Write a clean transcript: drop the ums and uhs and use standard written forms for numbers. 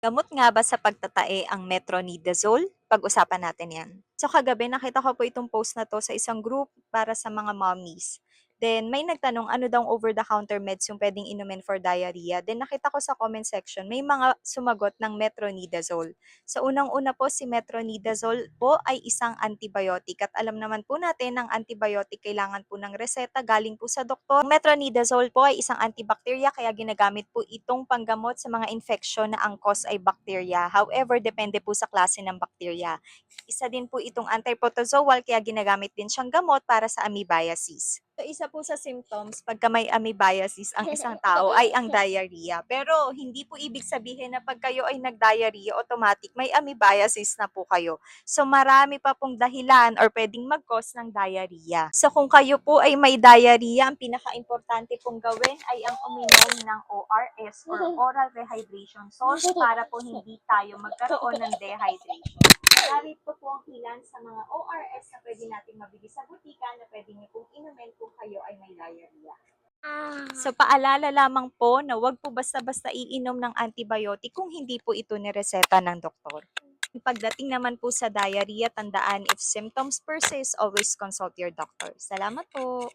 Gamot nga ba sa pagtatae ang metronidazole? Pag-usapan natin 'yan. So kagabi nakita ko po itong post na 'to sa isang group para sa mga mommies. Then may nagtanong ano daw over-the-counter meds yung puwedeng inumin for diarrhea. Then nakita ko sa comment section may mga sumagot ng metronidazole. So unang-una po si metronidazole po ay isang antibiotic at alam naman po natin ang antibiotic kailangan po ng reseta galing po sa doktor. Ang metronidazole po ay isang antibacteria kaya ginagamit po itong panggamot sa mga infeksyon na ang cause ay bacteria. However, depende po sa klase ng bacteria. Isa din po itong antiprotozoal kaya ginagamit din siyang gamot para sa amoebiasis. So, isa po sa symptoms pagka may amoebiasis ang isang tao ay ang diarrhea. Pero hindi po ibig sabihin na pag kayo ay nag-diarrhea, automatic may amoebiasis na po kayo. So marami pa pong dahilan or pwedeng mag-cause ng diarrhea. So kung kayo po ay may diarrhea, ang pinaka-importante pong gawin ay ang uminom ng ORS or oral rehydration salts para po hindi tayo magkaroon ng dehydration. Narito po ang ilan sa mga ORS na pwede nating mabili sa butika na pwede niyo pong inumin kung kayo ay may diarrhea. So paalala lamang po na wag po basta-basta iinom ng antibiotic kung hindi po ito nireseta ng doktor. Pagdating naman po sa diarrhea, tandaan if symptoms persist, always consult your doctor. Salamat po.